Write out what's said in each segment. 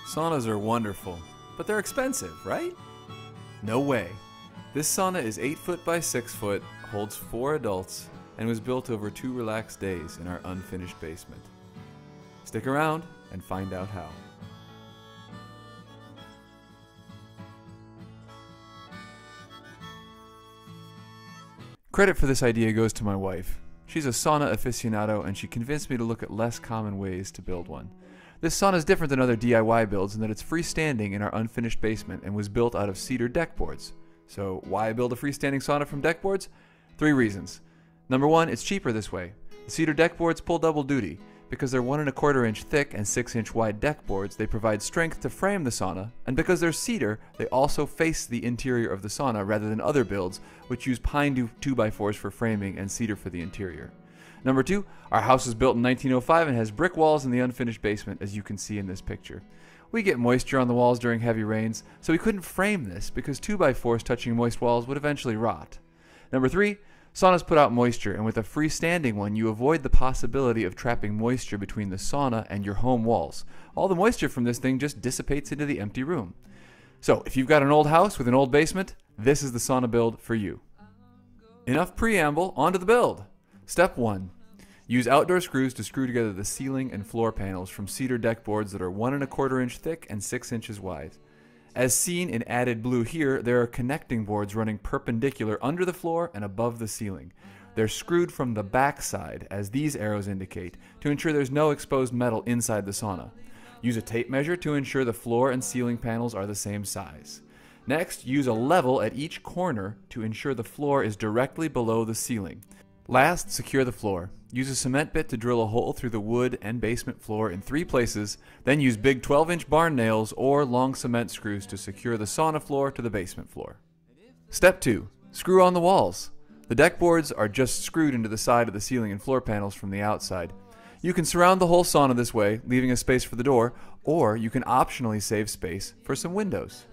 Saunas are wonderful, but they're expensive, right? No way. This sauna is 8 foot by 6 foot, holds 4 adults, and was built over 2 relaxed days in our unfinished basement. Stick around and find out how. Credit for this idea goes to my wife. She's a sauna aficionado and she convinced me to look at less common ways to build one. This sauna is different than other DIY builds in that it's freestanding in our unfinished basement and was built out of cedar deck boards. So why build a freestanding sauna from deck boards? 3 reasons. Number 1, it's cheaper this way. The cedar deck boards pull double duty. Because they're 1 1/4 inch thick and 6 inch wide deck boards, they provide strength to frame the sauna, and because they're cedar, they also face the interior of the sauna rather than other builds, which use pine 2x4s for framing and cedar for the interior. Number 2, our house was built in 1905 and has brick walls in the unfinished basement, as you can see in this picture. We get moisture on the walls during heavy rains, so we couldn't frame this because 2x4s touching moist walls would eventually rot. Number 3, saunas put out moisture, and with a freestanding one, you avoid the possibility of trapping moisture between the sauna and your home walls. All the moisture from this thing just dissipates into the empty room. So, if you've got an old house with an old basement, this is the Sauna Build for you. Enough preamble, on to the build! Step 1. Use outdoor screws to screw together the ceiling and floor panels from cedar deck boards that are 1 1/4 inch thick and 6 inches wide. As seen in added blue here, there are connecting boards running perpendicular under the floor and above the ceiling. They're screwed from the back side, as these arrows indicate, to ensure there's no exposed metal inside the sauna. Use a tape measure to ensure the floor and ceiling panels are the same size. Next, use a level at each corner to ensure the floor is directly below the ceiling. Last, secure the floor. Use a cement bit to drill a hole through the wood and basement floor in 3 places, then use big 12-inch barn nails or long cement screws to secure the sauna floor to the basement floor. Step 2. Screw on the walls. The deck boards are just screwed into the side of the ceiling and floor panels from the outside. You can surround the whole sauna this way, leaving a space for the door, or you can optionally save space for some windows.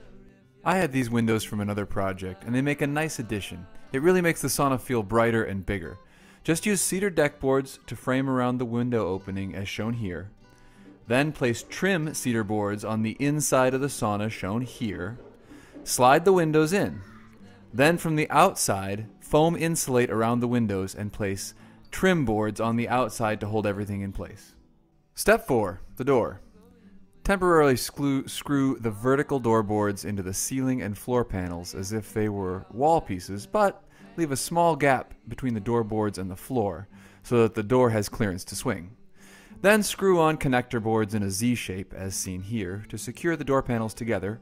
I had these windows from another project, and they make a nice addition. It really makes the sauna feel brighter and bigger. Just use cedar deck boards to frame around the window opening as shown here. Then place trim cedar boards on the inside of the sauna shown here. Slide the windows in. Then from the outside, foam insulate around the windows and place trim boards on the outside to hold everything in place. Step 4. The door. Temporarily screw the vertical door boards into the ceiling and floor panels as if they were wall pieces, but leave a small gap between the door boards and the floor so that the door has clearance to swing. Then screw on connector boards in a Z shape as seen here to secure the door panels together,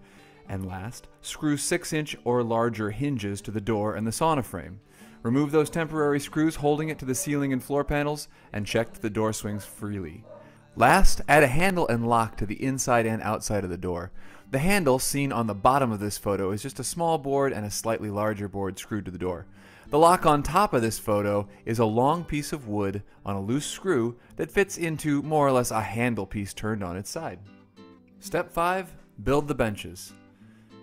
and last, screw 6-inch or larger hinges to the door and the sauna frame. Remove those temporary screws holding it to the ceiling and floor panels and check that the door swings freely. Last, add a handle and lock to the inside and outside of the door. The handle, seen on the bottom of this photo, is just a small board and a slightly larger board screwed to the door. The lock on top of this photo is a long piece of wood on a loose screw that fits into more or less a handle piece turned on its side. Step 5. Build the benches.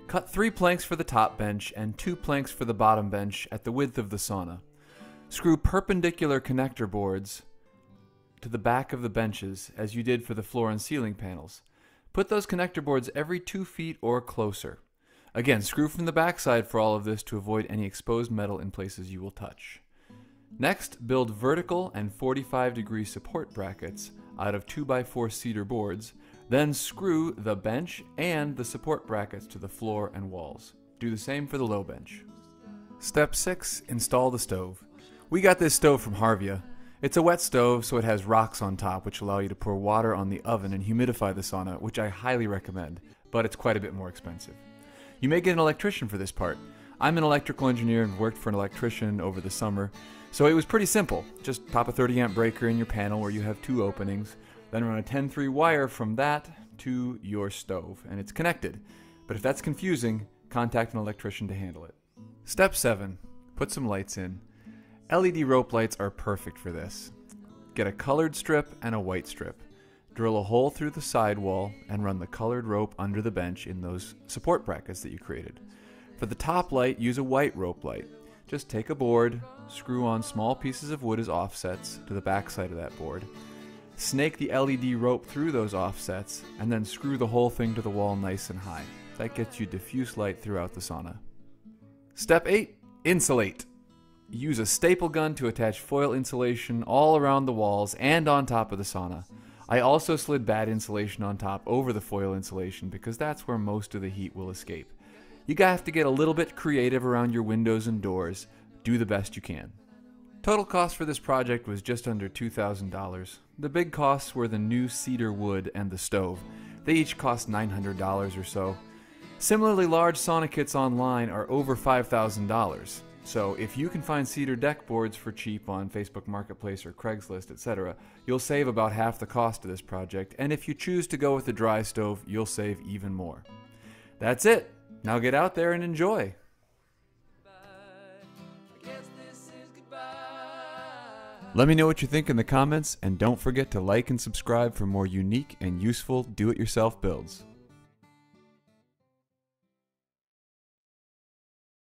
Cut 3 planks for the top bench and 2 planks for the bottom bench at the width of the sauna. Screw perpendicular connector boards to the back of the benches as you did for the floor and ceiling panels. Put those connector boards every 2 feet or closer. Again, screw from the backside for all of this to avoid any exposed metal in places you will touch. Next, build vertical and 45-degree support brackets out of 2x4 cedar boards, then screw the bench and the support brackets to the floor and walls. Do the same for the low bench. Step 6. Install the stove. We got this stove from Harvia. It's a wet stove, so it has rocks on top which allow you to pour water on the oven and humidify the sauna, which I highly recommend, but it's quite a bit more expensive. You may get an electrician for this part. I'm an electrical engineer and worked for an electrician over the summer, so it was pretty simple. Just pop a 30-amp breaker in your panel where you have 2 openings, then run a 10-3 wire from that to your stove, and it's connected. But if that's confusing, contact an electrician to handle it. Step 7. Put some lights in. LED rope lights are perfect for this. Get a colored strip and a white strip. Drill a hole through the side wall and run the colored rope under the bench in those support brackets that you created. For the top light, use a white rope light. Just take a board, screw on small pieces of wood as offsets to the back side of that board. Snake the LED rope through those offsets, and then screw the whole thing to the wall nice and high. That gets you diffuse light throughout the sauna. Step 8. Insulate. Use a staple gun to attach foil insulation all around the walls and on top of the sauna. I also slid bad insulation on top over the foil insulation because that's where most of the heat will escape. You have to get a little bit creative around your windows and doors. Do the best you can. Total cost for this project was just under $2,000. The big costs were the new cedar wood and the stove. They each cost $900 or so. Similarly large sauna kits online are over $5,000. So if you can find cedar deck boards for cheap on Facebook Marketplace or Craigslist, etc., you'll save about half the cost of this project, and if you choose to go with the dry stove, you'll save even more. That's it. Now get out there and enjoy. Let me know what you think in the comments, and don't forget to like and subscribe for more unique and useful do-it-yourself builds.